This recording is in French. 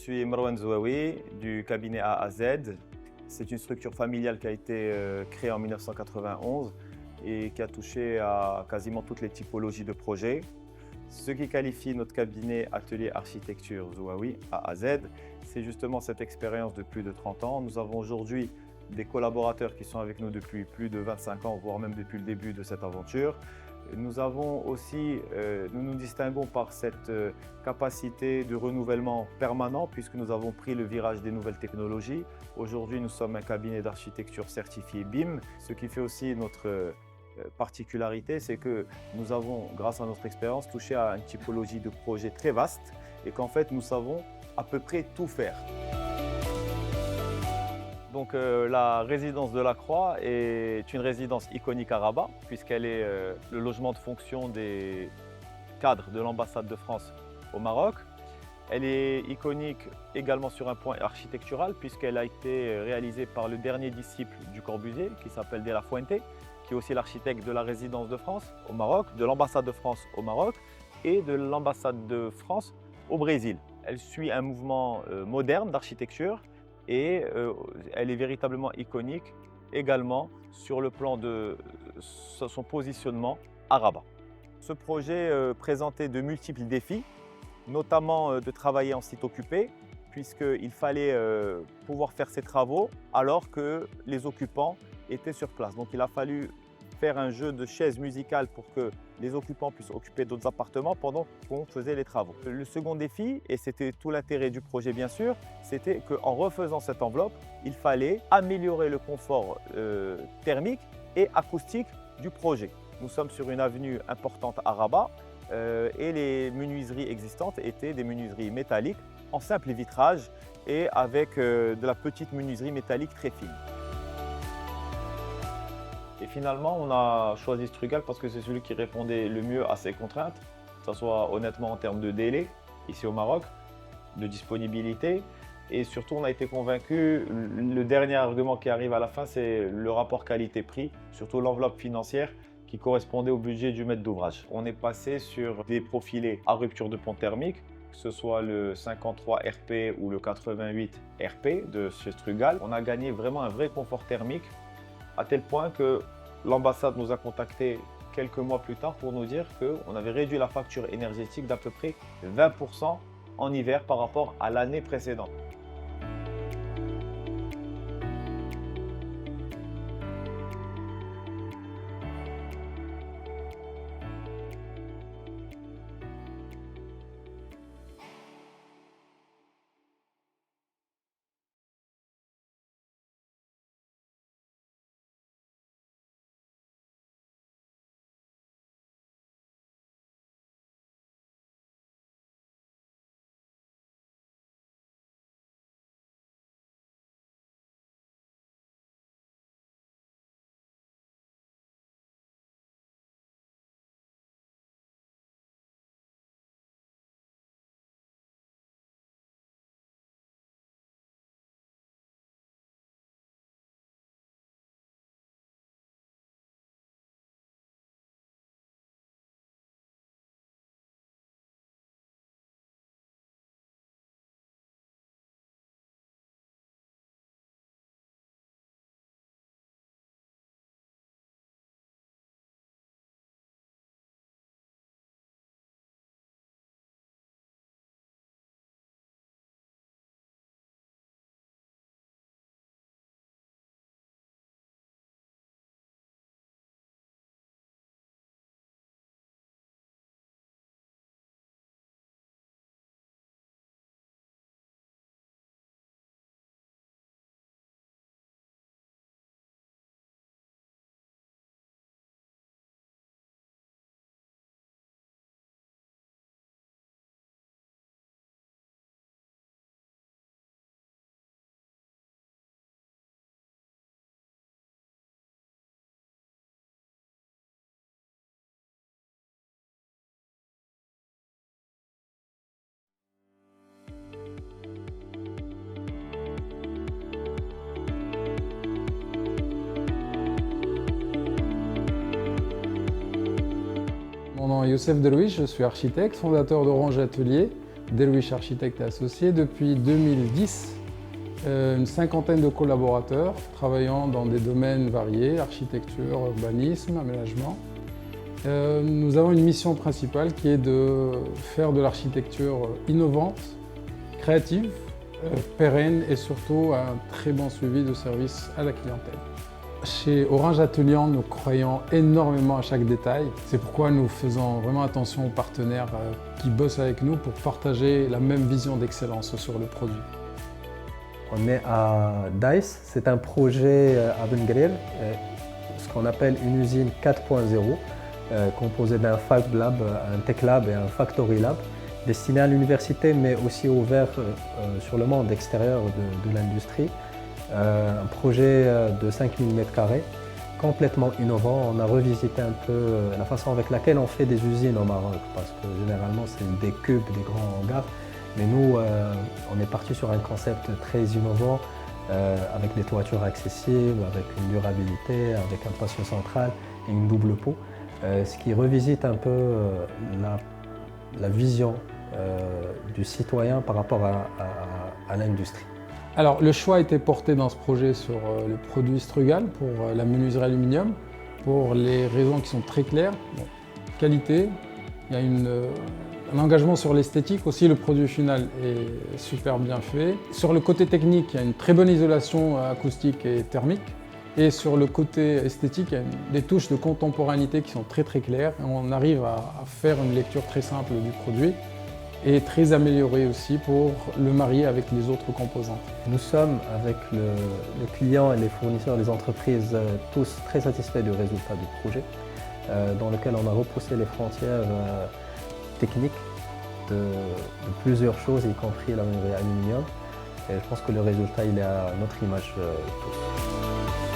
suis Marwan Zouaoui du cabinet A à Z. C'est une structure familiale qui a été créée en 1991 et qui a touché à quasiment toutes les typologies de projets. Ce qui qualifie notre cabinet Atelier Architecture Zouaoui A à Z, c'est justement cette expérience de plus de 30 ans. Nous avons aujourd'hui des collaborateurs qui sont avec nous depuis plus de 25 ans, voire même depuis le début de cette aventure. Nous avons aussi, nous nous distinguons par cette capacité de renouvellement permanent puisque nous avons pris le virage des nouvelles technologies. Aujourd'hui, nous sommes un cabinet d'architecture certifié BIM. Ce qui fait aussi notre particularité, c'est que nous avons, grâce à notre expérience, touché à une typologie de projets très vaste et qu'en fait, nous savons à peu près tout faire. Donc la résidence de la Croix est une résidence iconique à Rabat puisqu'elle est le logement de fonction des cadres de l'ambassade de France au Maroc. Elle est iconique également sur un point architectural puisqu'elle a été réalisée par le dernier disciple du Corbusier qui s'appelle De La Fuente, qui est aussi l'architecte de la résidence de France au Maroc, de l'ambassade de France au Maroc et de l'ambassade de France au Brésil. Elle suit un mouvement moderne d'architecture et elle est véritablement iconique également sur le plan de son positionnement à Rabat. Ce projet présentait de multiples défis, notamment de travailler en site occupé, puisqu'il fallait pouvoir faire ces travaux alors que les occupants étaient sur place. Donc il a fallu faire un jeu de chaises musicales pour que les occupants puissent occuper d'autres appartements pendant qu'on faisait les travaux. Le second défi, et c'était tout l'intérêt du projet bien sûr, c'était qu'en refaisant cette enveloppe, il fallait améliorer le confort thermique et acoustique du projet. Nous sommes sur une avenue importante à Rabat et les menuiseries existantes étaient des menuiseries métalliques en simple vitrage et avec de la petite menuiserie métallique très fine. Et finalement, on a choisi Strugal parce que c'est celui qui répondait le mieux à ces contraintes, que ce soit honnêtement en termes de délai, ici au Maroc, de disponibilité. Et surtout, on a été convaincus, le dernier argument qui arrive à la fin, c'est le rapport qualité-prix, surtout l'enveloppe financière qui correspondait au budget du maître d'ouvrage. On est passé sur des profilés à rupture de pont thermique, que ce soit le 53 RP ou le 88 RP de chez Strugal. On a gagné vraiment un vrai confort thermique, à tel point que l'ambassade nous a contactés quelques mois plus tard pour nous dire qu'on avait réduit la facture énergétique d'à peu près 20% en hiver par rapport à l'année précédente. Mon nom est Youssef Delouis, je suis architecte, fondateur d'Orange Atelier. Derwish Architectes et Associés depuis 2010. Une cinquantaine de collaborateurs travaillant dans des domaines variés, architecture, urbanisme, aménagement. Nous avons une mission principale qui est de faire de l'architecture innovante, créative, pérenne et surtout un très bon suivi de service à la clientèle. Chez Orange Atelian, nous croyons énormément à chaque détail. C'est pourquoi nous faisons vraiment attention aux partenaires qui bossent avec nous pour partager la même vision d'excellence sur le produit. On est à Dice, c'est un projet à Ben Guerir, ce qu'on appelle une usine 4.0, composée d'un Fab Lab, un Tech Lab et un Factory Lab, destiné à l'université mais aussi ouvert sur le monde extérieur de l'industrie. Un projet de 5000 m², complètement innovant. On a revisité un peu la façon avec laquelle on fait des usines au Maroc, parce que généralement c'est des cubes, des grands hangars. Mais nous, on est parti sur un concept très innovant, avec des toitures accessibles, avec une durabilité, avec un patio central et une double peau, ce qui revisite un peu la vision du citoyen par rapport à l'industrie. Alors, le choix a été porté dans ce projet sur le produit Strugal pour la menuiserie aluminium, pour les raisons qui sont très claires. Bon, qualité, il y a un engagement sur l'esthétique aussi, le produit final est super bien fait. Sur le côté technique, il y a une très bonne isolation acoustique et thermique. Et sur le côté esthétique, il y a des touches de contemporanéité qui sont très claires. On arrive à faire une lecture très simple du produit et très améliorée aussi pour le marier avec les autres composantes. Nous sommes avec le client et les fournisseurs, les entreprises, tous très satisfaits du résultat du projet, dans lequel on a repoussé les frontières techniques de plusieurs choses, y compris la menuiserie aluminium. Et je pense que le résultat il est à notre image tous.